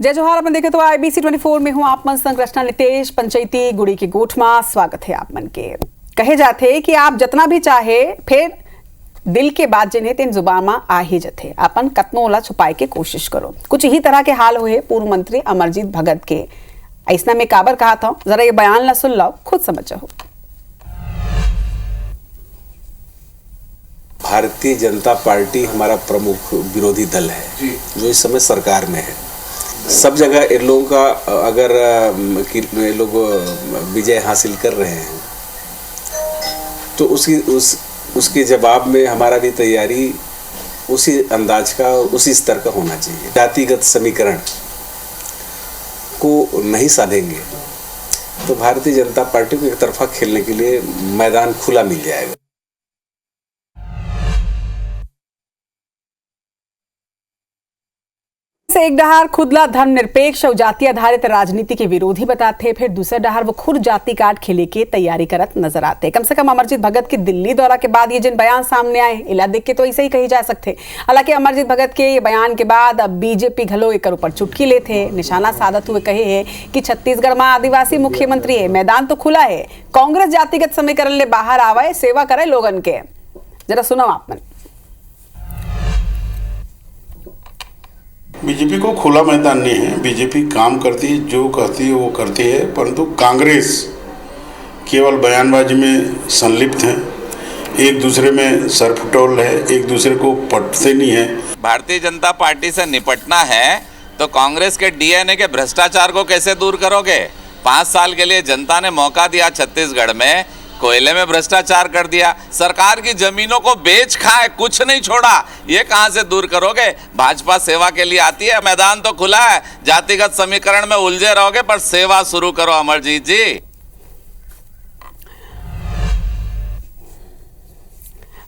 जय जोहार। अपन देखे तो IBC 24 में हूँ आप मन संग रचना नितेश पंचायती गुड़ी के गोठ में स्वागत है। आप मन के कहे जाते कि आप जितना भी चाहे फिर दिल के बात जिन्हें तेन जुबान में आ ही जथे, अपन कतनो ओला छुपाए के कोशिश करो। कुछ ही तरह के हाल हुए पूर्व मंत्री अमरजीत भगत के। ऐसा में काबर कहा था, जरा ये बयान ला सुन लो, खुद समझ जाओ। भारतीय जनता पार्टी हमारा प्रमुख विरोधी दल है जो इस समय सरकार में है। सब जगह इन लोगों का अगर ये लोग विजय हासिल कर रहे हैं तो उसके जवाब में हमारा भी तैयारी उसी अंदाज का, उसी स्तर का होना चाहिए। जातिगत समीकरण को नहीं साधेंगे तो भारतीय जनता पार्टी को एक तरफा खेलने के लिए मैदान खुला मिल जाएगा। एक डहार खुदला धर्मनिरपेक्ष और जाति आधारित राजनीति के विरोधी बताते, फिर दूसरे डहार वो खुद जाति काट खेले के तैयारी करत नजर आते। कम से कम अमरजीत भगत के दिल्ली दौरा के बाद ये जिन बयान सामने आए, इला देख के तो ऐसे ही कही जा सकते। हालांकि अमरजीत भगत के ये बयान के बाद अब बीजेपी घलो एक ऊपर चुटकी ले थे, निशाना साधत हुए कहे है कि छत्तीसगढ़ में आदिवासी मुख्यमंत्री है, मैदान तो खुला है, कांग्रेस जातिगत समीकरण ले बाहर आवे, सेवा करे लोगन के। जरा सुनो आप मन। बीजेपी को खुला मैदान नहीं है। बीजेपी काम करती है, जो कहती है वो करती है, परंतु कांग्रेस केवल बयानबाजी में संलिप्त है, एक दूसरे में सरफटोल है, एक दूसरे को पटते नहीं है। भारतीय जनता पार्टी से निपटना है तो कांग्रेस के डीएनए के भ्रष्टाचार को कैसे दूर करोगे? 5 साल के लिए जनता ने मौका दिया, छत्तीसगढ़ में कोयले में भ्रष्टाचार कर दिया, सरकार की जमीनों को बेच खाए, कुछ नहीं छोड़ा, ये कहां से दूर करोगे? भाजपा सेवा के लिए आती है, मैदान तो खुला है, जातिगत समीकरण में उलझे रहोगे पर सेवा शुरू करो अमरजीत जी।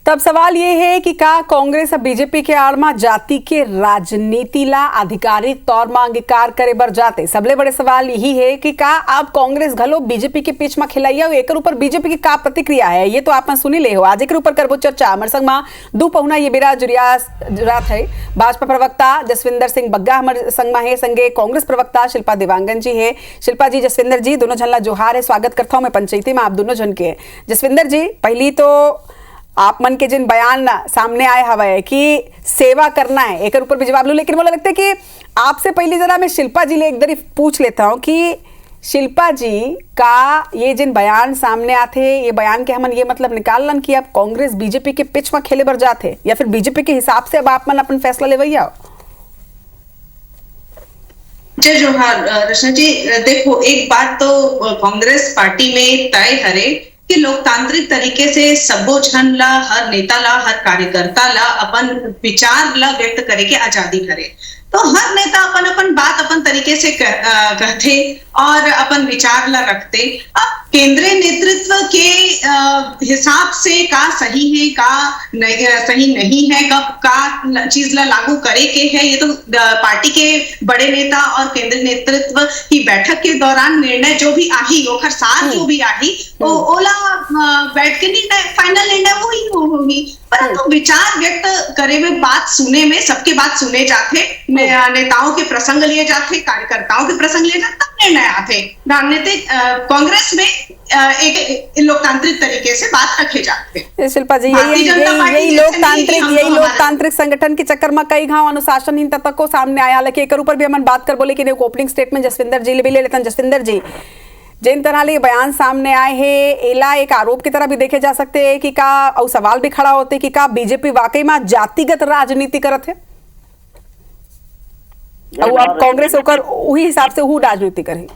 तब सवाल ये है कि का कांग्रेस और बीजेपी के आड़ में जाति के राजनीति ला आधिकारिक तौर में अंगीकार करे बर जाते। सबले बड़े सवाल यही है कि का अब कांग्रेस घलो बीजेपी के पीछ में खिलाइया, एक ऊपर बीजेपी की का प्रतिक्रिया है, ये तो आप सुनी ले हो। आज एक ऊपर करबो चर्चा। हमारे संग में दो पहुना ये बेरा जुरात है। भाजपा प्रवक्ता जसविंदर सिंह बग्गा हमारे संग में है, संगे कांग्रेस प्रवक्ता शिल्पा देवांगन जी है। शिल्पा जी, जसविंदर जी, दोनों झन ला जोहार है, स्वागत करता हूँ मैं पंचायती में आप दोनों जन के। जसविंदर जी, पहली तो आप मन के जिन बयान सामने आए हवा कि सेवा करना है, एक ऊपर भी जवाब लो, लेकिन मुझे लगता है कि आपसे पहले जरा मैं शिल्पा जी ले एक दरी पूछ लेता हूँ कि शिल्पा जी का ये जिन बयान सामने आते, ये बयान के हमन ये मतलब निकाल लन कि अब कांग्रेस बीजेपी के पिच में खेले बर जाते या फिर बीजेपी के हिसाब से अब आप मन अपन फैसला ले भैया? जय जोहार रचना जी। देखो, एक बात तो कांग्रेस पार्टी में तय हरे कि लोकतांत्रिक तरीके से सबो झन ला, हर नेता ला, हर कार्यकर्ता ला अपन विचार ला व्यक्त करे के आजादी हरे। तो हर नेता अपन अपन बात अपन तरीके से कहते और अपन विचार ला रखते। अब केंद्रीय नेतृत्व के हिसाब से का सही है, का नहीं, सही नहीं है, कब का चीज ला लागू करे के है, ये तो पार्टी के बड़े नेता और केंद्रीय नेतृत्व की बैठक के दौरान निर्णय जो भी आही, ओखर साथ जो भी आही, वो ओला बैठ के निर्णय, फाइनल निर्णय वही होगी। परंतु विचार व्यक्त करे में, बात सुने में, सबके बात सुने जाते, नेताओं के प्रसंग लिए जाते, कार्यकर्ताओं के प्रसंग लिए जाते, तब निर्णय आते। राजनीतिक कांग्रेस में एक लोकतांत्रिक तरीके से बात रखे जाते। शिल्पा जी, यही लोकतांत्रिक संगठन के चक्कर में कई घाव अनुशासनहीन तत्व को सामने आया, हालांकि एक ऊपर भी हम बात कर बोले कि ओपनिंग स्टेटमेंट जसविंदर जी भी ले लेते हैं। जसविंदर जी, जिन तरह ले बयान सामने आए हैं, एला एक आरोप की तरह भी देखे जा सकते हैं कि का, और सवाल भी खड़ा होते कि का बीजेपी वाकई में जातिगत राजनीति करत है और अब कांग्रेस होकर वही हिसाब से वो राजनीति करे।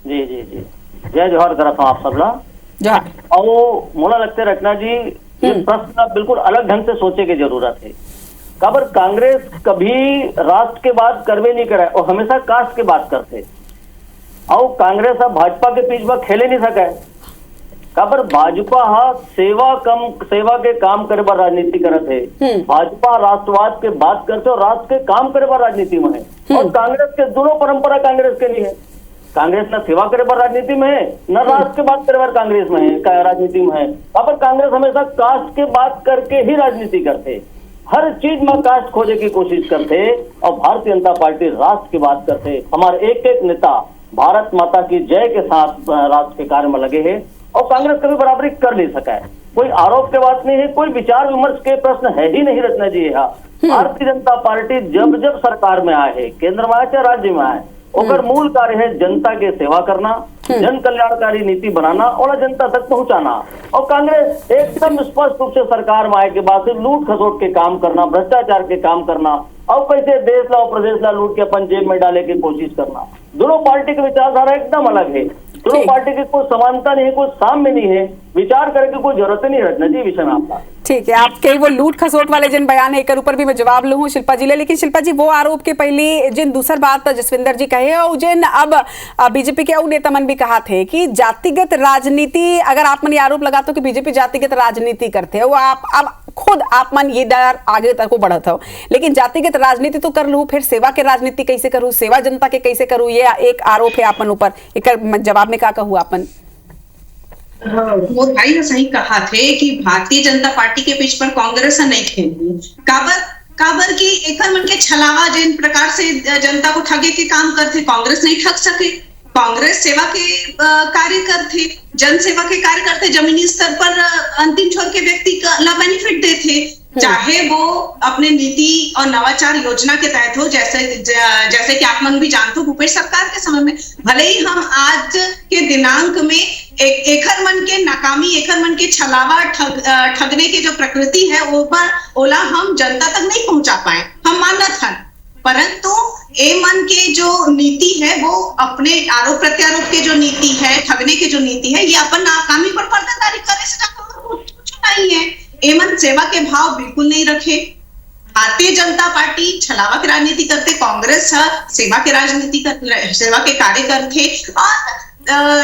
जी जी जी, जय जोहार करता हूँ आप सब ला। जोहार। और मोला लगते रखना जी, ये प्रश्न बिल्कुल अलग ढंग से सोचे की जरूरत है। काबर कांग्रेस कभी राष्ट्र के बात करवे नहीं करे और हमेशा कास्ट के बात करते, और कांग्रेस अब भाजपा के बीच में खेले नहीं सके। काबर भाजपा सेवा के काम करे बार राजनीति करत है। भाजपा राष्ट्रवाद के बात करते और राष्ट्र के काम करे बार राजनीति में है, और कांग्रेस के दोनों परंपरा कांग्रेस के लिए है। कांग्रेस न सेवा करे बार राजनीति में है, न राष्ट्र के बात करे बार कांग्रेस में है, राजनीति में है। काबर कांग्रेस हमेशा कास्ट के बात करके ही राजनीति करते। हर चीज में कास्ट खोजे की कोशिश करते और भारतीय जनता पार्टी राष्ट्र की बात करते। हमारे एक एक नेता भारत माता की जय के साथ राष्ट्र के कार्य में लगे हैं और कांग्रेस कभी बराबरी कर नहीं सका है। कोई आरोप के बात नहीं है, कोई विचार विमर्श के प्रश्न है ही नहीं रत्ना जी। यहाँ भारतीय जनता पार्टी जब जब सरकार में आए है, केंद्र में आए चाहे राज्य में आए, ओकर मूल कार्य है जनता के सेवा करना, जन कल्याणकारी नीति बनाना और जनता तक पहुंचाना। और कांग्रेस एकदम स्पष्ट रूप से सरकार में आए के बाद से लूट खसोट के काम करना, भ्रष्टाचार के काम करना और कैसे देश ला और प्रदेश ला लूट के अपन जेब में डाले की कोशिश करना। दोनों पार्टी की विचारधारा एकदम अलग है। दोनों पार्टी की कोई समानता नहीं है, कोई साम्य नहीं है, विचार करने की कोई जरूरत नहीं रखना जी विषय में आपका। ठीक है, आपके वो लूट खसोट वाले जिन बयान है, एक ऊपर भी मैं जवाब लूँ शिल्पा जी ले, लेकिन शिल्पा जी वो आरोप के पहले जिन दूसर बात जसविंदर जी कहे और जिन अब बीजेपी के नेता मन भी कहा थे कि जातिगत राजनीति, अगर आप मन आरोप लगाते हो कि बीजेपी जातिगत राजनीति करते हो, आप अब खुद आप मन ये डर आगे तक को बढ़त हो, लेकिन जातिगत राजनीति तो कर लूँ, फिर सेवा के राजनीति कैसे करूँ, सेवा जनता के कैसे करूँ, ये एक आरोप है आपन ऊपर। एक जवाब में क्या कहूँ आपन? वो भाई ने सही कहा थे कि भारतीय जनता पार्टी के बीच पर कांग्रेस नहीं खेली। काबर की एक मन के छलावा जिन प्रकार से जनता को ठगे के काम करते, कांग्रेस नहीं ठग सके। कांग्रेस सेवा के कार्य करते, जन सेवा के कार्य करते, जमीनी स्तर पर अंतिम छोर के व्यक्ति ला बेनिफिट देते, चाहे वो अपने नीति और नवाचार योजना के तहत हो। जैसे कि आप मन भी जानते हो, भूपेश सरकार के समय में भले ही हम आज के दिनांक में एकर मन के नाकामी, एकर मन के छलावा ठगने की जो प्रकृति है ओला हम जनता तक नहीं पहुंचा पाए, हम मानत हन। परंतु ए मन के जो नीति है वो अपने आरोप प्रत्यारोप के जो नीति है, ठगने की जो नीति है, ये अपन नाकामी पर पर्दादारी करने से कुछ नहीं है। ए मन सेवा के भाव बिल्कुल नहीं रखे। भारतीय जनता पार्टी छलावा की राजनीति करते, कांग्रेस सेवा के राजनीति कर, सेवा के कार्य करते। और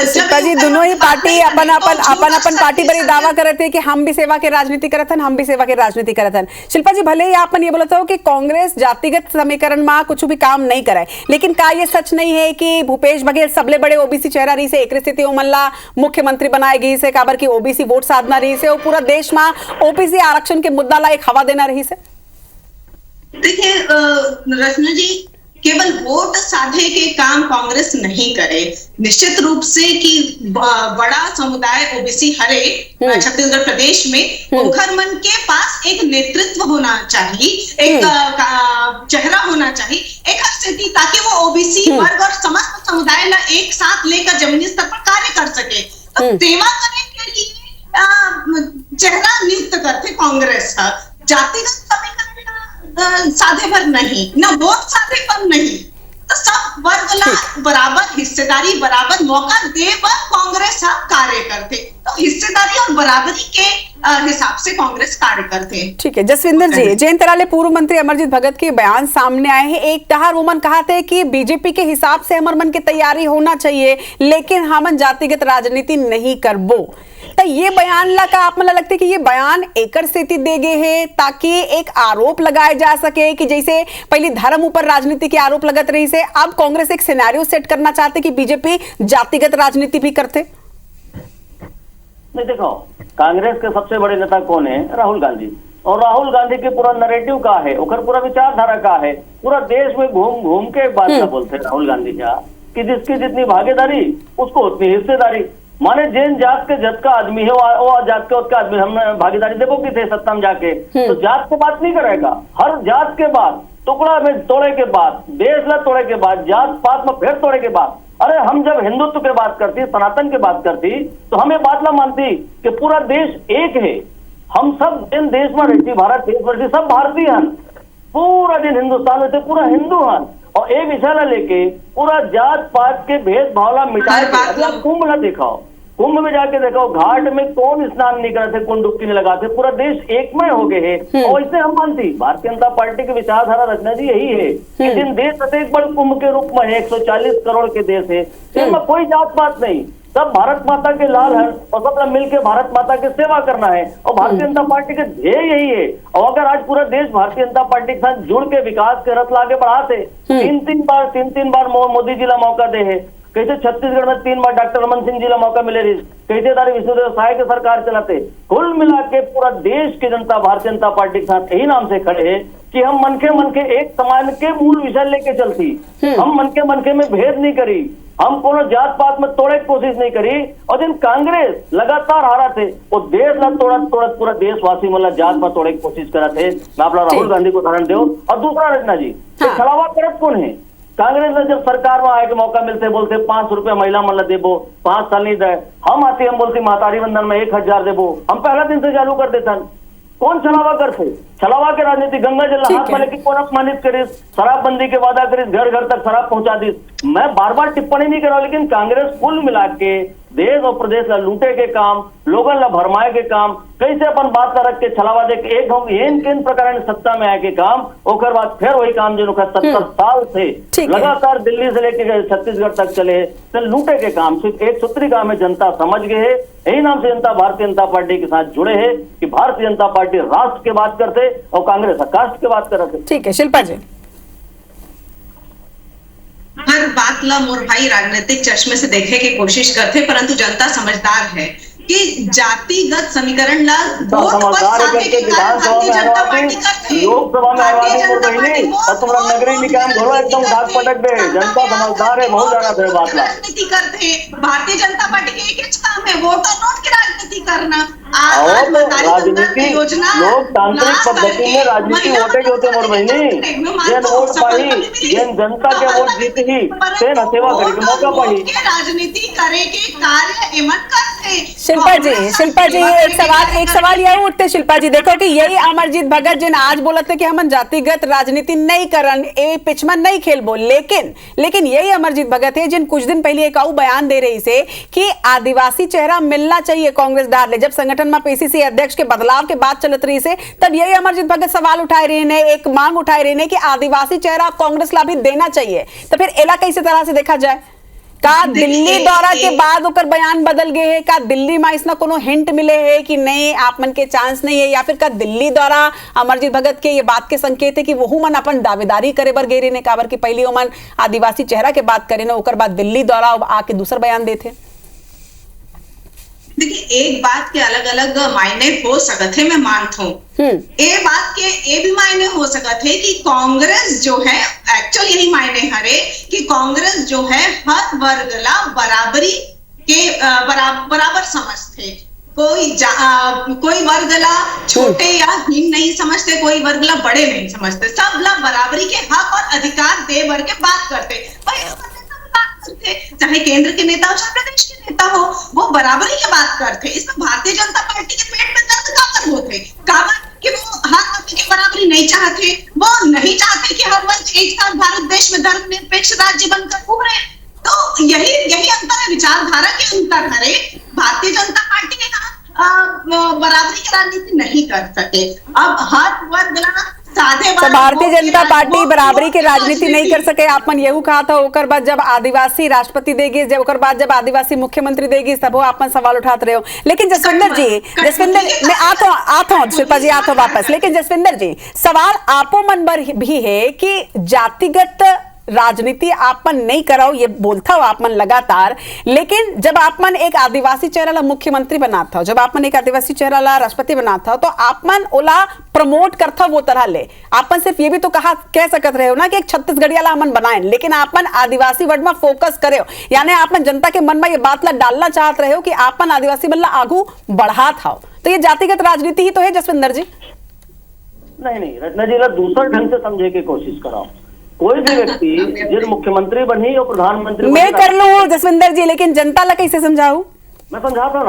शिल्पा जी दोनों ही पार्टी अपन पार्टी पर दावा करे थे कि हम भी सेवा के राजनीति करत हन, हम भी सेवा के राजनीति करत हन। शिल्पा जी भले ही आपन ये बोलते हो कि कांग्रेस जातिगत समीकरण में कुछ भी काम नहीं करे, लेकिन का ये सच नहीं है कि भूपेश बघेल सबले बड़े ओबीसी चेहरा रही से, एक स्थिति उमल्ला मुख्यमंत्री बनाए गई से, काबर की ओबीसी वोट साधना रही से और पूरा देश में ओबीसी आरक्षण के मुद्दा ला एक हवा देना रही से? देखिए रचना जी, केवल वोट साधे के काम कांग्रेस नहीं करे। निश्चित रूप से कि बड़ा समुदाय ओबीसी हरे छत्तीसगढ़ प्रदेश में, ओखर मन के पास एक नेतृत्व होना चाहिए, एक चेहरा होना चाहिए, एक स्थिति, ताकि वो ओबीसी वर्ग और समस्त समुदाय ला एक साथ लेकर जमीनी स्तर पर कार्य कर सके। तो सेवा करने के लिए चेहरा नियुक्त करते कांग्रेस। जातिगत समीकरण साधे पर नहीं, न वोट साधे पर नहीं, तो सब वर्ग ला बराबर हिस्सेदारी, बराबर मौका दे पर कांग्रेस कार्य करते। तो हिस्सेदारी और बराबरी के हिसाब से कांग्रेस कार्य करते हैं। ठीक है जसविंदर जी, जयंत तराले पूर्व मंत्री अमरजीत भगत के बयान सामने आए हैं। एक टहार वोमन कहा थे कि बीजेपी के हिसाब से हमर मन की तैयारी होना चाहिए, लेकिन हमन जातिगत राजनीति नहीं करबो। तो ये बयान ला का आप मन लगता है कि ये बयान एकर स्थिति दे गए है ताकि एक आरोप लगाया जा सके कि जैसे पहले धर्म ऊपर राजनीति के आरोप लगत रही से, अब कांग्रेस एक सिनेरियो सेट करना चाहते कि बीजेपी जातिगत राजनीति भी करते? नहीं, देखो कांग्रेस के सबसे बड़े नेता कौन है? राहुल गांधी। और राहुल गांधी के पूरा नैरेटिव का है, ओकर पूरा विचारधारा का है, पूरा देश में घूम घूम के एक बात का बोलते राहुल गांधी का कि जिसकी जितनी भागीदारी उसको उतनी हिस्सेदारी। माने जिन जात के जत का आदमी है वो जात के उसका आदमी, हम भागीदारी देखो कि थे सत्ता में जाके, तो जात के बात नहीं करेगा। हर जात के बाद टुकड़ा में तोड़े के बाद, देश ला तोड़े के बाद, जात पात में फिर तोड़े के बाद, अरे हम जब हिंदुत्व की बात करती, सनातन की बात करती, तो हमें बात ना मानती कि पूरा देश एक है। हम सब इन देश में रहती, भारत देश सब भारतीय हैं, पूरा दिन हिंदुस्तान में से पूरा हिंदू हैं। और एक विषय ला लेके पूरा जात पात के भेदभाव ला मिटाए। कुंभ ला दिखाओ, कुंभ में जाके देखो घाट में कौन स्नान नहीं करते, कौन डुबकी नहीं लगाते, पूरा देश एकमय हो गए है। और इससे हम मानती भारतीय जनता पार्टी की विचारधारा रचना जी यही है कि जिन देश एक बड़े कुंभ के रूप में है, 140 करोड़ के देश है, इनमें कोई जात पात नहीं, सब भारत माता के लाल हैं और सब मिलकर भारत माता की सेवा करना है। और भारतीय जनता पार्टी के ध्येय यही है। और अगर आज पूरा देश भारतीय जनता पार्टी के साथ जुड़ के विकास के रथ आगे बढ़ाते, तीन तीन बार मोदी जी ला मौका दे है, कैसे छत्तीसगढ़ में 3 बार डॉक्टर रमन सिंह जी ला मौका मिले रही, कैसे तारे विष्णुदेव साय के सरकार चलाते। कुल मिला के पूरा देश की जनता भारतीय जनता पार्टी के साथ यही नाम से खड़े है कि हम मन के एक समान के मूल विषय लेके चलती, हम मन के में भेद नहीं करी, हम कोनो जात पात में तोड़े की कोशिश नहीं करी। और जिन कांग्रेस लगातार हारा थे वो देश ला तोड़ा पूरा देशवासी मतलब जात पात तोड़े की कोशिश करा थे। मैं अपना राहुल गांधी को उदाहरण दो। और दूसरा रचना जी, छलावा करत कौन है? कांग्रेस ने जब सरकार में आए के मौका मिलते बोलते 500 रुपया महिला मन देबो, 5 साल नहीं दे। हम आते हम बोलते महतारी बंधन में 1000 देबो, हम पहला दिन से चालू कर देता। कौन छलावा करते? छलावा के राजनीति गंगा जल हाथ में लेके कौन अपमानित करिस, शराबबंदी के वादा करिस, घर घर तक शराब पहुंचा दी। मैं बार बार टिप्पणी नहीं कर रहा, लेकिन कांग्रेस कुल मिला के देश और प्रदेश ला लूटे के काम, लोगन ला भरमाए के काम, कैसे अपन बात का रख के छलावा दे के एक हम किन प्रकार सत्ता में आए के काम, ओकर बाद फिर वही काम जो 70 साल से लगातार दिल्ली से लेके छत्तीसगढ़ तक चले तो लूटे के काम। सिर्फ एक सूत्री काम है, जनता समझ गए है। यही नाम से जनता भारतीय जनता पार्टी के साथ जुड़े है कि भारतीय जनता पार्टी राष्ट्र की बात करते और कांग्रेस कास्ट की बात करते। ठीक है शिल्पा जी, हर बात ला मोर भाई राजनीतिक चश्मे से देखे की कोशिश करते, परंतु जनता समझदार है कि जातिगत समीकरण ला लोकसभा में और तुम्हारा नगरीय निकाय घोलो एकदम घाट पटक दे। जनता समझदार है, बहुत ज्यादा है बात ला। राजनीति करते भारतीय जनता पार्टी के एक काम है वोट और नोट की राजनीति करना। राजनीति लोकतांत्रिक पद्धति में राजनीति वोटे के होते मोर बहनी, जन वोट पाई, जन जनता के वोट जीत ही से न सेवा करे के मौका पाई। राजनीति करे के कार्य एमन करते। शिल्पा जी एक सवाल यही उठते शिल्पा जी, देखो कि यही अमरजीत भगत जिन आज बोलते कि हम जातिगत राजनीति नहीं करन, ए पिछमन नहीं खेलबो, लेकिन यही अमरजीत भगत है जिन कुछ दिन पहले एक बयान दे रही से कि आदिवासी चेहरा मिलना चाहिए कांग्रेस डाल ले। जब संगठन में पीसीसी अध्यक्ष के बदलाव के बाद चलत रही से तब यही अमरजीत भगत सवाल उठाए रहे ने, एक मांग उठाए रहे ने कि आदिवासी चेहरा कांग्रेस ला भी देना चाहिए। तो फिर एला कैसे तरह से देखा जाए? का दिल्ली दौरा के बाद ओकर बयान बदल गए है? का दिल्ली में इसना कोनो हिंट मिले है कि नहीं आप मन के चांस नहीं है, या फिर का दिल्ली दौरा अमरजीत भगत के ये बात के संकेत है कि वहू मन अपन दावेदारी करे बर गेरे ने, काबर कि पहले ओमन आदिवासी चेहरा के बात करे ना, ओकर बाद दिल्ली दौरा आके दूसरा बयान देते। देखिए एक बात के अलग अलग मायने हो सकते हैं, मैं मानता हूँ ये बात के ये भी मायने हो सकते हैं कि कांग्रेस जो है एक्चुअल यही मायने हरे कि कांग्रेस जो है हर वर्ग ला बराबरी के बराबर समझते। कोई वर्ग ला छोटे या हीन नहीं समझते, कोई वर्ग ला बड़े नहीं समझते, सब ला बराबरी के हक और अधिकार दे बर के बात करते। चाहे केंद्र के नेता हो चाहे प्रदेश के नेता हो, वो बराबरी की बात करते। इसमें भारतीय जनता पार्टी के पेट में दर्द काबर होते, काबर कि वो हर वर्ग की बराबरी नहीं चाहते, वो नहीं चाहते कि हर वर्ग एक साथ भारत देश में धर्मनिरपेक्ष राज्य बनकर उभरे। तो यही अंतर है, विचारधारा के अंतर है। भारतीय जनता पार्टी के बराबरी की राजनीति नहीं कर सके। अब हर वर्ग तो भारतीय जनता पार्टी बराबरी के राजनीति नहीं कर सके, आपन यही कहा था। ओकर बाद जब आदिवासी राष्ट्रपति देगी, जब आदिवासी मुख्यमंत्री देगी, तब वो आपन सवाल उठाते रहे हो। लेकिन जसविंदर मैं आता हूँ शिल्पा जी, आता हूँ वापस। लेकिन जसविंदर जी सवाल आपो मन पर भी है कि जातिगत राजनीति आपन नहीं कराओ, ये बोलता हो आपन लगातार, लेकिन जब आपन एक आदिवासी चेहरा ला मुख्यमंत्री बनाता हो, जब आपन एक आदिवासी चेहरा ला राष्ट्रपति बनाता हो, तो आपन ओला प्रमोट करता वो तरह ले। आपन सिर्फ ये भी तो कह सकते रहे हो ना कि एक छत्तीसगढ़िया ला हमन बनाए, लेकिन आपन आदिवासी वर्ड में फोकस करे हो, यानी आपन जनता के मन में ये बात ला डालना चाहते रहे हो कि आपन आदिवासी मन ला आगू बढ़ा था। तो ये जातिगत राजनीति ही तो है जसविंदर जी। नहीं रचना जी ला दूसरा ढंग से समझे की कोशिश कराओ। कोई भी व्यक्ति जिस मुख्यमंत्री बनी और प्रधानमंत्री मैं कर लूं जसविंदर जी, लेकिन जनता ला कैसे समझाऊं? मैं समझाता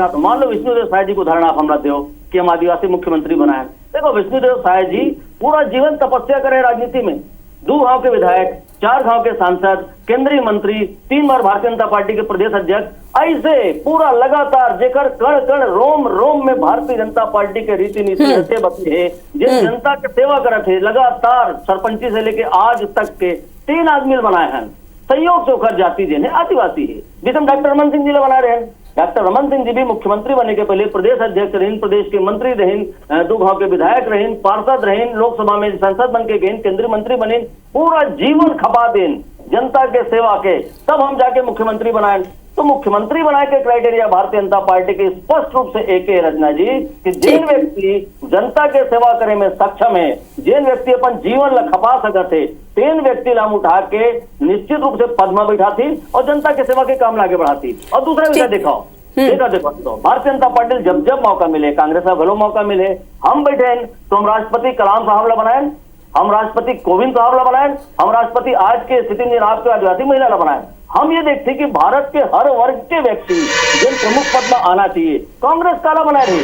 हूँ। मान लो विष्णुदेव साय जी को उदाहरण आप हमरा दो कि हम आदिवासी मुख्यमंत्री बनाए। देखो विष्णुदेव साय जी पूरा जीवन तपस्या करे राजनीति में, 2 गांव के विधायक, 4 गांव के सांसद, केंद्रीय मंत्री, 3 बार भारतीय जनता पार्टी के प्रदेश अध्यक्ष, ऐसे पूरा लगातार जेकर कण कण रोम रोम में भारतीय जनता पार्टी के रीति नीति रहते बते है, जिस जनता के सेवा करते है, लगातार सरपंची से लेके आज तक के 3 आदमी बनाए हैं। संयोग से उखर जाति देने आदिवासी है, जिसे हम डॉक्टर रमन सिंह जी बना रहे हैं। डॉक्टर रमन सिंह जी भी मुख्यमंत्री बनने के पहले प्रदेश अध्यक्ष रहीन, प्रदेश के मंत्री रहीन, 2 गांव के विधायक रहीन, पार्षद रहीन, लोकसभा में सांसद बन के गए, केंद्रीय मंत्री बने, पूरा जीवन खपा देन जनता के सेवा के, तब हम जाके मुख्यमंत्री बनाए। तो मुख्यमंत्री बनाए के क्राइटेरिया भारतीय जनता पार्टी के स्पष्ट रूप से एक है रचना जी, कि जिन व्यक्ति जनता के सेवा करे में सक्षम है, जिन व्यक्ति अपन जीवन ला खपा सकते थे, तीन व्यक्ति लाम उठा के निश्चित रूप से पद में बैठाती और जनता के सेवा के काम आगे बढ़ाती। और दूसरा विषय देखो, भारतीय जनता पार्टी जब जब मौका मिले, कांग्रेस का भलो मौका मिले, हम बैठे तो हम राष्ट्रपति कलाम साहब ला बनाए, हम राष्ट्रपति कोविंद साहब ला बनाए, हम राष्ट्रपति आज के स्थिति में आपके आदिवासी महिला ला बनाए। हम ये देखते कि भारत के हर वर्ग के व्यक्ति जिन प्रमुख पद में आना चाहिए, कांग्रेस काला बना रही,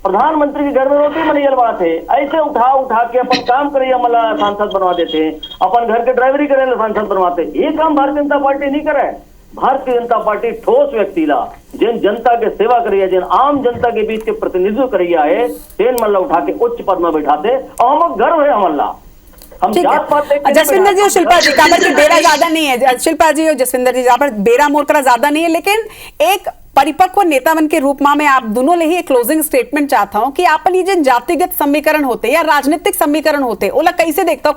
प्रधानमंत्री के घर में रोटी मनैयल बनाते, ऐसे उठा के अपन काम करिए मला सांसद बनवा देते हैं, अपन घर के ड्राइवरी करे सांसद बनवाते। ये काम भारतीय जनता पार्टी नहीं करे। भारतीय जनता पार्टी ठोस व्यक्ति ला, जिन जनता के सेवा करिए, जिन आम जनता के बीच के प्रतिनिधित्व करिए है, तेन मल्ला उठा के उच्च पद में बैठाते और हम गर्व है हमला। जसविंदर जी और शिल्पा जी, काबर की बेरा ज्यादा नहीं है, शिल्पा जी और जसविंदर जी, यहाँ पर बेरा मोर करा ज्यादा नहीं है, लेकिन एक परिपक्व नेतावन के रूप में मैं आप दोनों ले ही एक क्लोजिंग स्टेटमेंट चाहता हूं कि आप जो जातिगत समीकरण होते या राजनीतिक समीकरण होते ओला कैसे देखता हो।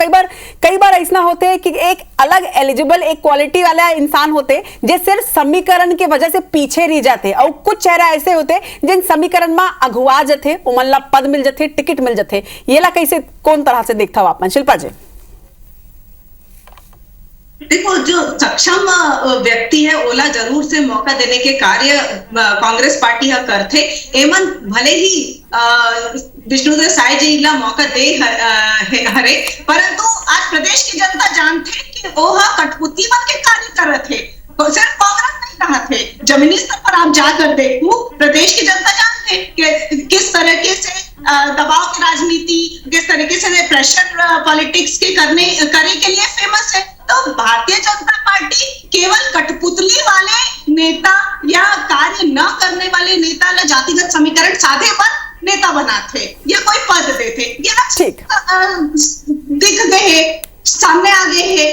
कई बार ऐसा होते है कि एक अलग एलिजिबल एक क्वालिटी वाला इंसान होते जो सिर्फ समीकरण के वजह से पीछे रह जाते, और कुछ चेहरा ऐसे होते जिन समीकरण में अगुआ जाते, उमल्ला पद मिल जाते, टिकट मिल जाते। ये ला कैसे कौन तरह से देखता हो आप? शिल्पा जी देखो, जो सक्षम व्यक्ति है ओला जरूर से मौका देने के कार्य कांग्रेस पार्टी है करते। एमन भले ही विष्णुदेव साय जी ला मौका दे हरे, परंतु आज प्रदेश की जनता जानते कि वो कठपुतली बन के कार्य कर रहे थे, सिर्फ कांग्रेस नहीं रहा थे। जमीनी स्तर पर आप जाकर देखो, प्रदेश की जनता जानते कि किस तरीके से दबाव की राजनीति, किस तरीके से प्रेशर पॉलिटिक्स के करे के लिए फेमस है। तो भारतीय जनता पार्टी केवल कठपुतली वाले नेता या कार्य न करने वाले नेता ला जातिगत समीकरण साधे पर नेता बनाते या कोई पद देते, ये दिख गए, सामने आ गए है।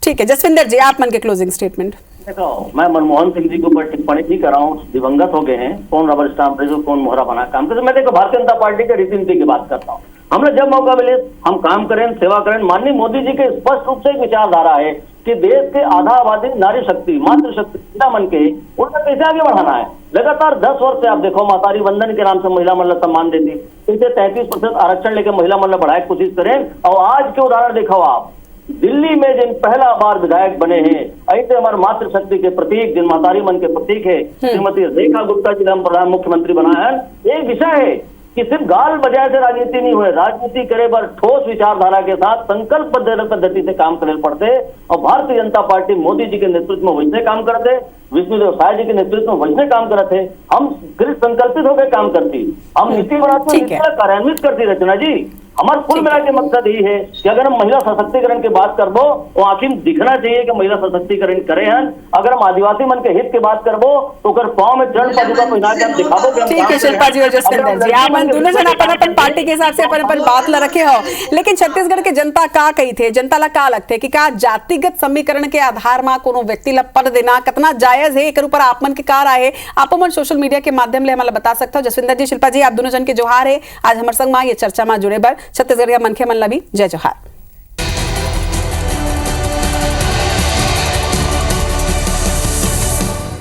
ठीक है जसविंदर जी, आप मन के क्लोजिंग स्टेटमेंट। देखो, मैं मनमोहन सिंह जी के ऊपर टिप्पणी नहीं कर रहा हूँ, दिवंगत हो गए हैं, कौन रबर स्टाम्प है, कौन मोहरा बना काम करते। मैं देखो भारतीय जनता पार्टी के रीति नीति की बात करता हूँ। हमने जब मौका मिले हम काम करें, सेवा करें। माननीय मोदी जी के स्पष्ट रूप से एक विचारधारा है कि देश के आधा आबादी नारी शक्ति, मातृशक्ति, पिता मन के, उनका कैसे आगे बढ़ाना है। लगातार 10 वर्ष से आप देखो मातारी वंदन के नाम से महिला मन सम्मान देती, इसे 33% आरक्षण लेकर महिला मन बढ़ाए कोशिश करें। और आज के उदाहरण देखो आप, दिल्ली में जिन पहला बार विधायक बने हैं, ऐसे हमारे मातृशक्ति के प्रतीक, जिन मातारी मन के प्रतीक है, श्रीमती रेखा गुप्ता जी हम प्रधान मुख्यमंत्री बनाए हैं। एक विषय है कि सिर्फ गाल बजाय से राजनीति नहीं हुए, राजनीति करे पर ठोस विचारधारा के साथ संकल्प पद्धति से काम करने पड़ते। और भारतीय जनता पार्टी मोदी जी के नेतृत्व में वैसे काम करते, विष्णुदेव साय जी के नेतृत्व में वैसे काम करते। हम गृह संकल्पित होकर काम करती, हम नीति बनाते, कार्यान्वित करती। रचना जी, हमारा कुल मिला के मकसद यही है कि अगर हम महिला सशक्तिकरण की बात करबो तो आखिर दिखना चाहिए कि महिला सशक्तिकरण करे हैं। अगर हम आदिवासी मन के हित की बात करबो तो अगर पाँव में चढ़ पादुका पहना के हम दिखाबो। ठीक है शिल्पा जी और जसविंदर जी, आप दोनों जन अपन पार्टी के हिसाब से अपन बात ला रखे हो, लेकिन छत्तीसगढ़ के जनता का कही थे, जनता ला का लगते कि का जातिगत समीकरण के आधार में कोनो व्यक्ति ला पद देना कितना जायज है, एक ऊपर आप मन के कार आए, आप मन सोशल मीडिया के माध्यम ले हमारा बता सकते हो। जसविंदर जी, शिल्पा जी, आप दोनों जन के जोहार है आज हमारे संग में ये चर्चा में जुड़े बर। छत्तीसगढ़ के मनखे मन ला भी जय जोहार।